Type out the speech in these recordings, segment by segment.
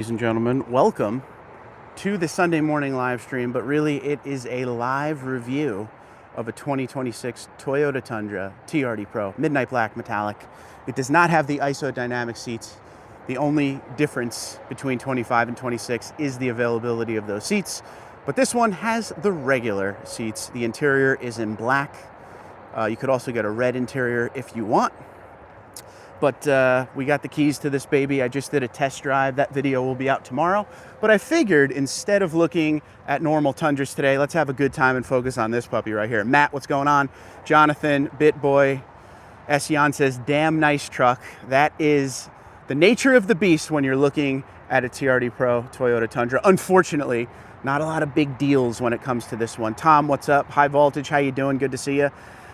Ladies and gentlemen, welcome to the Sunday morning live stream, but really it is a live review of a 2026 Toyota Tundra TRD Pro Midnight Black Metallic. It does not have the isodynamic seats. The only difference between 25 and 26 is the availability of those seats, but this one has the regular seats. The interior is in black. You could also get a red interior if you want. But we got the keys to this baby. I just did a test drive. That video will be out tomorrow. But I figured instead of looking at normal Tundras today, let's have a good time and focus on this puppy right here. Matt, what's going on? Jonathan, BitBoy, Esyan says, damn nice truck. That is the nature of the beast when you're looking at a TRD Pro Toyota Tundra. Unfortunately, not a lot of big deals when it comes to this one. Tom, what's up? High Voltage, how you doing? Good to see you.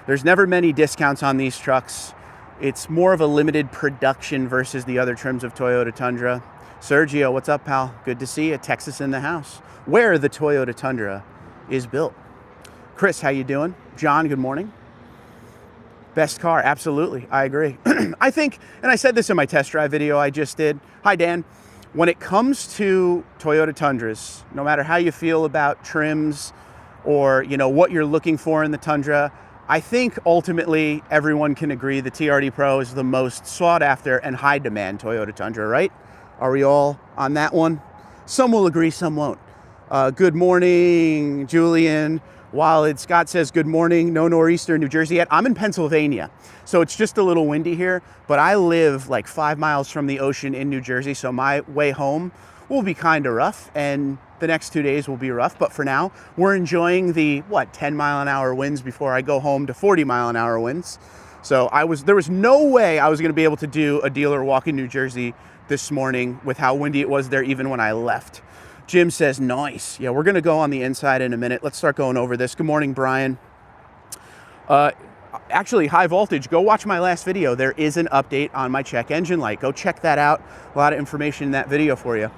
There's never many discounts on these trucks. It's more of a limited production versus the other trims of Toyota Tundra. Sergio, what's up, pal? Good to see you. Texas in the house, where the Toyota Tundra is built. Chris, how you doing? John, good morning. Best car, absolutely. I agree. I think, and I said this in my test drive video I just did. Hi, Dan. When it comes to Toyota Tundras, no matter how you feel about trims or what you're looking for in the Tundra, I think ultimately everyone can agree the TRD Pro is the most sought after and high demand Toyota Tundra, right? Are we all on that one? Some will agree, some won't. Good morning, Julian. Walid Scott says, good morning. No nor'easter in New Jersey yet. I'm in Pennsylvania, so it's just a little windy here, but I live like 5 miles from the ocean in New Jersey, so my way home will be kind of rough, and the next 2 days will be rough, but for now, we're enjoying the, 10-mile-an-hour winds before I go home to 40-mile-an-hour winds. So there was no way I was gonna be able to do a dealer walk in New Jersey this morning with how windy it was there even when I left. Jim says, nice. Yeah, we're gonna go on the inside in a minute. Let's start going over this. Good morning, Brian. Actually, High Voltage, go watch my last video. There is an update on my check engine light. Go check that out. A lot of information in that video for you.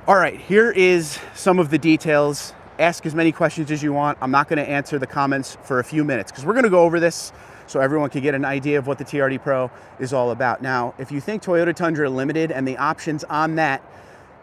All right, here is some of the details. Ask as many questions as you want. I'm not gonna answer the comments for a few minutes because we're gonna go over this so everyone can get an idea of what the TRD Pro is all about. Now, if you think Toyota Tundra Limited and the options on that,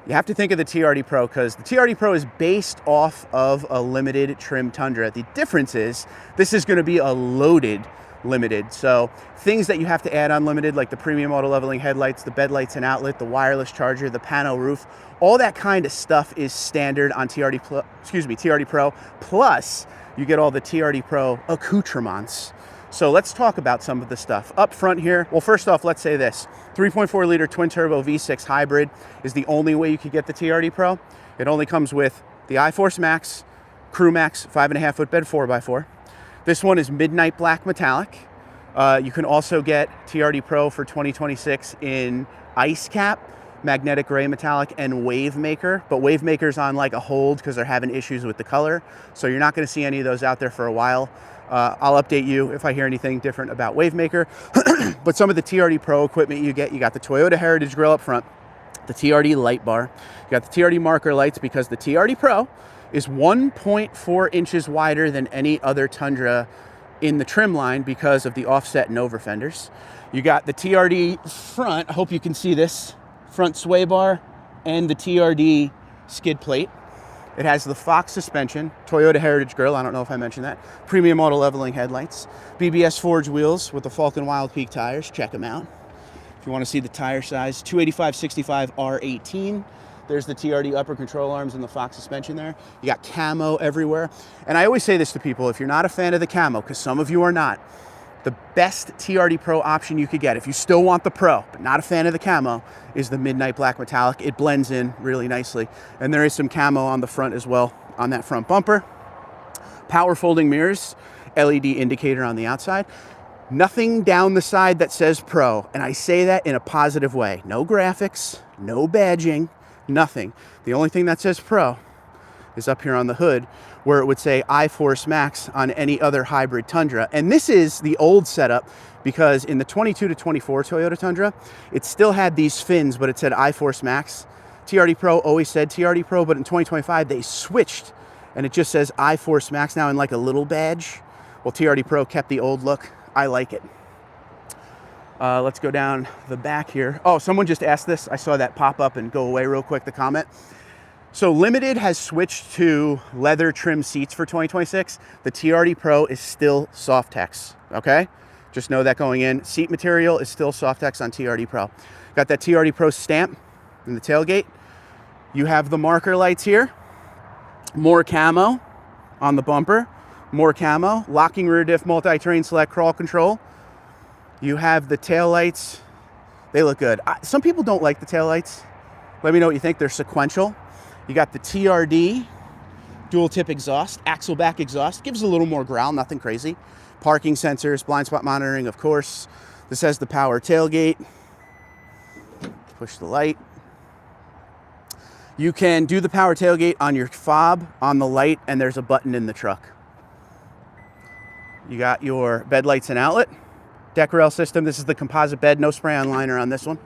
you have to think of the TRD Pro because the TRD Pro is based off of a limited trim Tundra. The difference is this is gonna be a loaded limited. So things that you have to add on limited, like the premium auto leveling headlights, the bed lights and outlet, the wireless charger, the pano roof, all that kind of stuff is standard on TRD Pro. Plus, you get all the TRD Pro accoutrements. So let's talk about some of the stuff up front here. Well, first off, let's say this: 3.4 liter twin turbo V6 hybrid is the only way you could get the TRD Pro. It only comes with the iForce Max, Crew Max 5.5 foot bed 4x4. This one is Midnight Black Metallic. You can also get TRD Pro for 2026 in Ice Cap, Magnetic Gray Metallic, and Wave Maker. But Wave Maker's on like a hold because they're having issues with the color. So you're not gonna see any of those out there for a while. I'll update you if I hear anything different about Wave Maker. But some of the TRD Pro equipment you got the Toyota Heritage Grille up front, the TRD light bar, you got the TRD marker lights because the TRD Pro is 1.4 inches wider than any other Tundra in the trim line because of the offset and over fenders. You got the TRD front, I hope you can see this, front sway bar and the TRD skid plate. It has the Fox suspension, Toyota Heritage Grille, I don't know if I mentioned that, premium auto leveling headlights, BBS forged wheels with the Falcon Wild Peak tires, check them out. If you want to see the tire size, 285/65 R18. There's the TRD upper control arms and the Fox suspension there. You got camo everywhere. And I always say this to people, if you're not a fan of the camo, because some of you are not, the best TRD Pro option you could get, if you still want the Pro, but not a fan of the camo, is the Midnight Black Metallic. It blends in really nicely. And there is some camo on the front as well, on that front bumper. Power folding mirrors, LED indicator on the outside. Nothing down the side that says Pro, and I say that in a positive way. No graphics, no badging, nothing. The only thing that says Pro is up here on the hood where it would say iForce Max on any other hybrid Tundra. And this is the old setup because in the 22 to 24 Toyota Tundra, it still had these fins, but it said iForce Max. TRD Pro always said TRD Pro, but in 2025 they switched and it just says iForce Max now in like a little badge. Well, TRD Pro kept the old look. I like it. Let's go down the back here. Oh, someone just asked this. I saw that pop up and go away real quick, the comment. So Limited has switched to leather trim seats for 2026. The TRD Pro is still Softex, okay? Just know that going in. Seat material is still Softex on TRD Pro. Got that TRD Pro stamp in the tailgate. You have the marker lights here. More camo on the bumper. More camo. Locking rear diff, multi-terrain select, crawl control. You have the tail lights. They look good. Some people don't like the tail lights. Let me know what you think. They're sequential. You got the TRD dual tip exhaust, axle back exhaust. Gives a little more growl, nothing crazy. Parking sensors, blind spot monitoring, of course. This has the power tailgate. Push the light. You can do the power tailgate on your fob, on the light, and there's a button in the truck. You got your bed lights and outlet. Deck rail system. This is the composite bed, no spray-on liner on this one.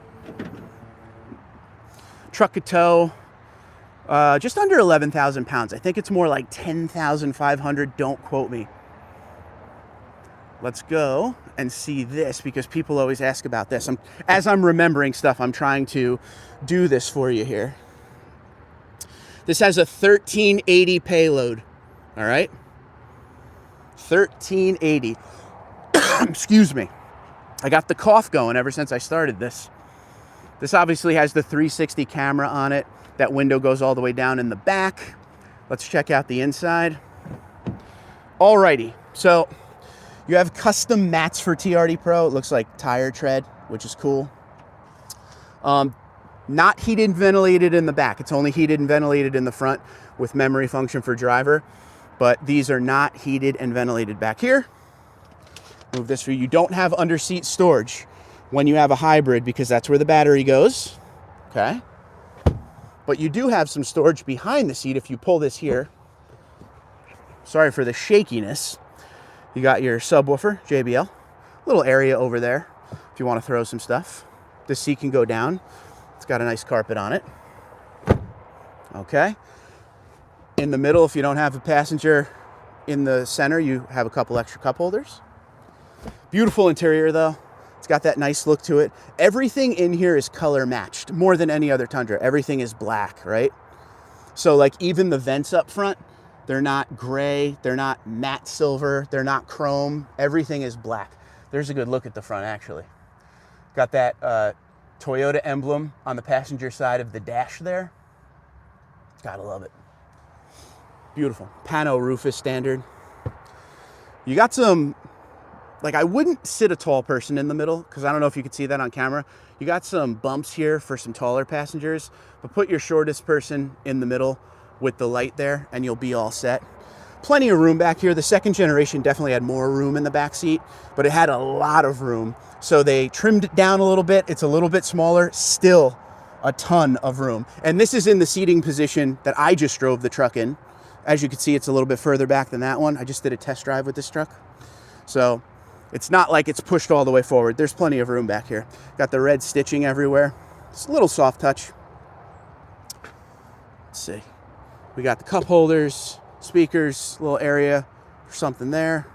Truck could tow just under 11,000 pounds. I think it's more like 10,500. Don't quote me. Let's go and see this because people always ask about this. As I'm remembering stuff, I'm trying to do this for you here. This has a 1380 payload. All right. 1380. Excuse me. I got the cough going ever since I started this. This obviously has the 360 camera on it. That window goes all the way down in the back. Let's check out the inside. Alrighty, so you have custom mats for TRD Pro. It looks like tire tread, which is cool. Not heated and ventilated in the back. It's only heated and ventilated in the front with memory function for driver. But these are not heated and ventilated back here. Move this for you. You don't have under seat storage when you have a hybrid because that's where the battery goes. Okay. But you do have some storage behind the seat if you pull this here. Sorry for the shakiness. You got your subwoofer, JBL. Little area over there if you want to throw some stuff. This seat can go down. It's got a nice carpet on it. Okay. In the middle, if you don't have a passenger in the center, you have a couple extra cup holders. Beautiful interior though. It's got that nice look to it. Everything in here is color matched more than any other Tundra. Everything is black, right? So like even the vents up front, they're not gray, they're not matte silver, they're not chrome. Everything is black. There's a good look at the front actually. Got that Toyota emblem on the passenger side of the dash there. Gotta love it. Beautiful. Pano roof is standard. You got some, like I wouldn't sit a tall person in the middle because I don't know if you could see that on camera. You got some bumps here for some taller passengers, but put your shortest person in the middle with the light there and you'll be all set. Plenty of room back here. The second generation definitely had more room in the back seat, but it had a lot of room. So they trimmed it down a little bit. It's a little bit smaller, still a ton of room. And this is in the seating position that I just drove the truck in. As you can see, it's a little bit further back than that one. I just did a test drive with this truck. So it's not like it's pushed all the way forward. There's plenty of room back here. Got the red stitching everywhere. It's a little soft touch. Let's see. We got the cup holders, speakers, little area for something there.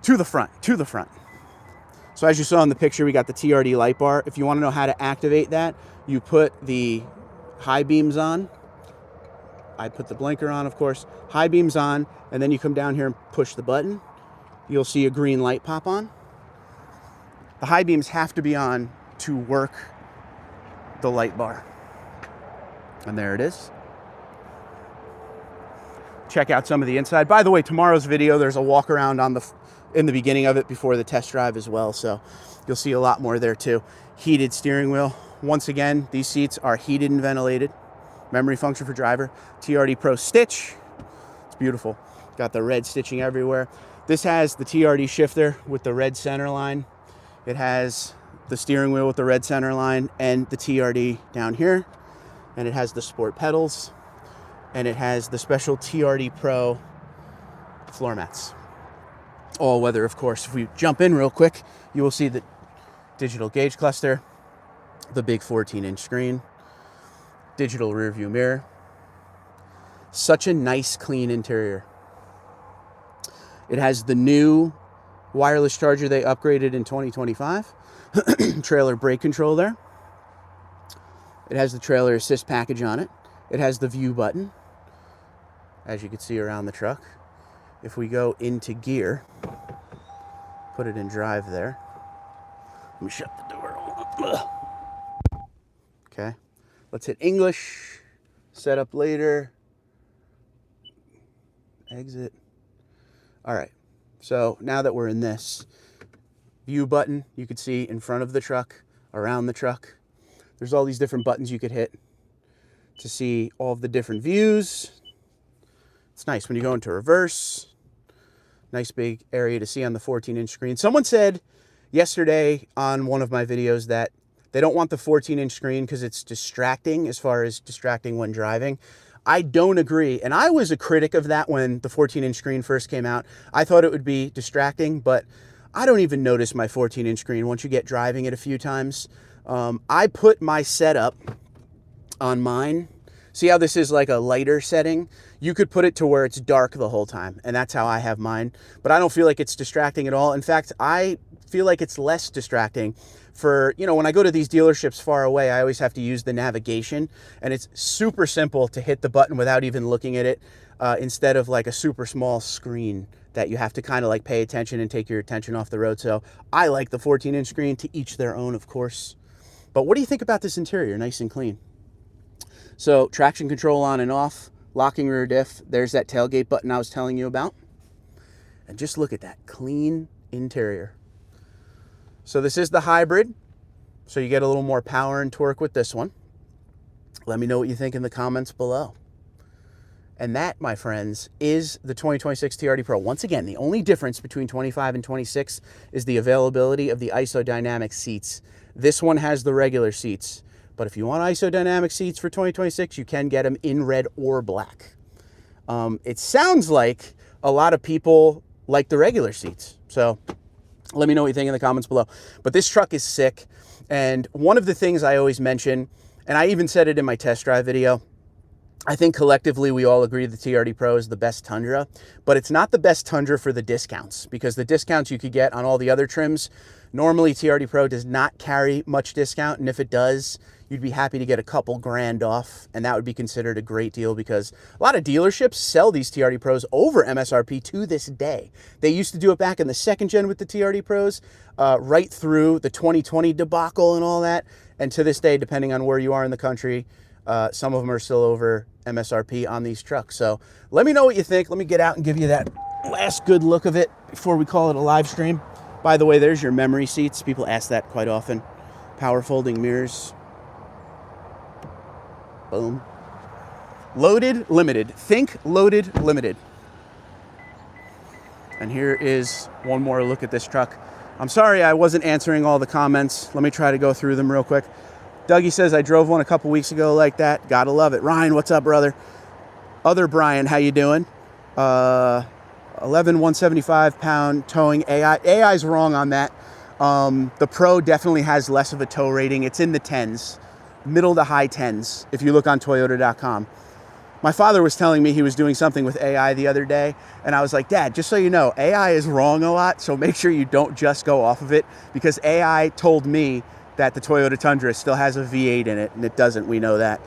To the front, to the front. So as you saw in the picture, we got the TRD light bar. If you want to know how to activate that, you put the high beams on. I put the blinker on, of course. High beams on, and then you come down here and push the button. You'll see a green light pop on. The high beams have to be on to work the light bar. And there it is. Check out some of the inside. By the way, tomorrow's video, there's a walk around on in the beginning of it before the test drive as well. So you'll see a lot more there too. Heated steering wheel. Once again, these seats are heated and ventilated. Memory function for driver. TRD Pro stitch. It's beautiful. Got the red stitching everywhere. This has the TRD shifter with the red center line. It has the steering wheel with the red center line and the TRD down here. And it has the sport pedals. And it has the special TRD Pro floor mats. All weather, of course. If we jump in real quick, you will see the digital gauge cluster, the big 14-inch screen, digital rear view mirror. Such a nice, clean interior. It has the new Wireless charger they upgraded in 2025. Trailer brake control there. It has the trailer assist package on it. It has the view button, as you can see around the truck. If we go into gear, put it in drive there. Let me shut the door. Okay, let's hit English, setup later, exit. All right, so now that we're in this, view button, you can see in front of the truck, around the truck. There's all these different buttons you could hit to see all of the different views. It's nice when you go into reverse. Nice big area to see on the 14-inch screen. Someone said yesterday on one of my videos that they don't want the 14-inch screen because it's distracting, as far as distracting when driving. I don't agree. And I was a critic of that when the 14-inch screen first came out. I thought it would be distracting, but I don't even notice my 14-inch screen once you get driving it a few times. I put my setup on mine. See how this is like a lighter setting? You could put it to where it's dark the whole time, and that's how I have mine. But I don't feel like it's distracting at all. In fact, I feel like it's less distracting for, you know, when I go to these dealerships far away, I always have to use the navigation, and it's super simple to hit the button without even looking at it, instead of like a super small screen that you have to kind of like pay attention and take your attention off the road. So I like the 14-inch screen, to each their own, of course. But what do you think about this interior? Nice and clean. So traction control on and off, locking rear diff. There's that tailgate button I was telling you about. And just look at that clean interior. So this is the hybrid. So you get a little more power and torque with this one. Let me know what you think in the comments below. And that, my friends, is the 2026 TRD Pro. Once again, the only difference between 25 and 26 is the availability of the isodynamic seats. This one has the regular seats, but if you want isodynamic seats for 2026, you can get them in red or black. It sounds like a lot of people like the regular seats, so let me know what you think in the comments below. But this truck is sick, and one of the things I always mention, and I even said it in my test drive video, I think collectively we all agree the TRD Pro is the best Tundra, but it's not the best Tundra for the discounts, because the discounts you could get on all the other trims, normally TRD Pro does not carry much discount, and if it does, you'd be happy to get a couple grand off, and that would be considered a great deal, because a lot of dealerships sell these TRD Pros over MSRP to this day. They used to do it back in the second gen with the TRD Pros, right through the 2020 debacle and all that, and to this day, depending on where you are in the country, some of them are still over MSRP on these trucks. So let me know what you think. Let me get out and give you that last good look of it before we call it a live stream. By the way, there's your memory seats. People ask that quite often. Power folding mirrors. Boom. Loaded, limited. Think loaded, limited. And here is one more look at this truck. I'm sorry I wasn't answering all the comments. Let me try to go through them real quick. Dougie says, I drove one a couple weeks ago like that. Gotta love it. Ryan, what's up, brother? Other Brian, how you doing? 175 pound towing AI. AI's wrong on that. The Pro definitely has less of a tow rating. It's in the 10s, middle to high 10s, if you look on Toyota.com. My father was telling me he was doing something with AI the other day, and I was like, Dad, just so you know, AI is wrong a lot, so make sure you don't just go off of it, because AI told me that the Toyota Tundra still has a V8 in it, and it doesn't. We know that.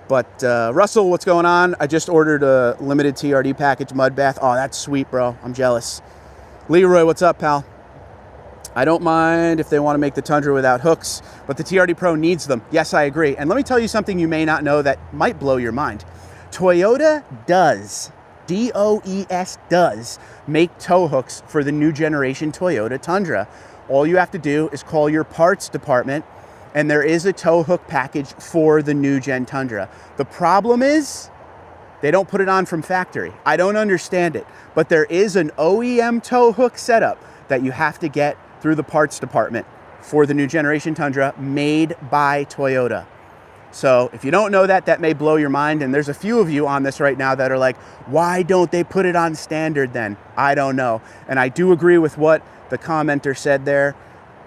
But Russell, what's going on? I just ordered a limited TRD package mud bath. Oh, that's sweet, bro. I'm jealous. Leroy, what's up, pal? I don't mind if they want to make the Tundra without hooks, but the TRD Pro needs them. Yes, I agree. And let me tell you something you may not know that might blow your mind. Toyota does, D-O-E-S does, make tow hooks for the new generation Toyota Tundra. All you have to do is call your parts department, and there is a tow hook package for the new gen Tundra. The problem is they don't put it on from factory. I don't understand it, but there is an OEM tow hook setup that you have to get through the parts department for the new generation Tundra made by Toyota. So if you don't know that, that may blow your mind. And there's a few of you on this right now that are like, why don't they put it on standard then? I don't know. And I do agree with what the commenter said there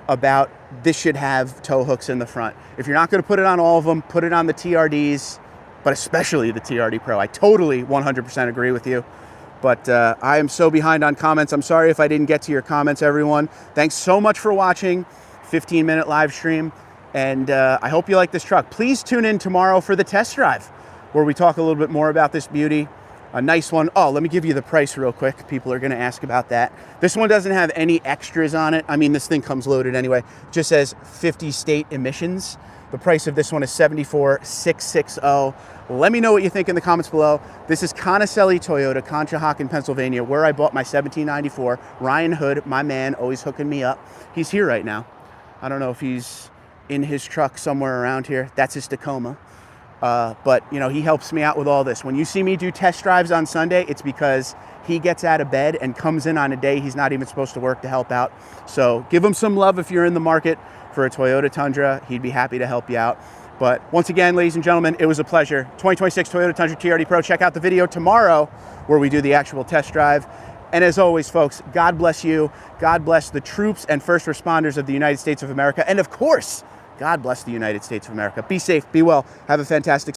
about this should have tow hooks in the front. If you're not going to put it on all of them, put it on the TRDs, but especially the TRD Pro. I totally 100% agree with you. But I am so behind on comments. I'm sorry if I didn't get to your comments, everyone. Thanks so much for watching. 15-minute live stream. And I hope you like this truck. Please tune in tomorrow for the test drive, where we talk a little bit more about this beauty. A nice one. Oh, let me give you the price real quick. People are going to ask about that. This one doesn't have any extras on it. I mean, this thing comes loaded anyway. It just says 50 state emissions. The price of this one is $74,660. Let me know what you think in the comments below. This is Conacelli Toyota, Conshohocken, Pennsylvania, where I bought my 1794. Ryan Hood, my man, always hooking me up. He's here right now. I don't know if he's in his truck somewhere around here. That's his Tacoma. But, you know, he helps me out with all this. When you see me do test drives on Sunday, it's because he gets out of bed and comes in on a day he's not even supposed to work to help out. So give him some love if you're in the market for a Toyota Tundra. He'd be happy to help you out. But once again, ladies and gentlemen, it was a pleasure. 2026 Toyota Tundra TRD Pro. Check out the video tomorrow where we do the actual test drive. And as always, folks, God bless you. God bless the troops and first responders of the United States of America. And of course, God bless the United States of America. Be safe, be well, have a fantastic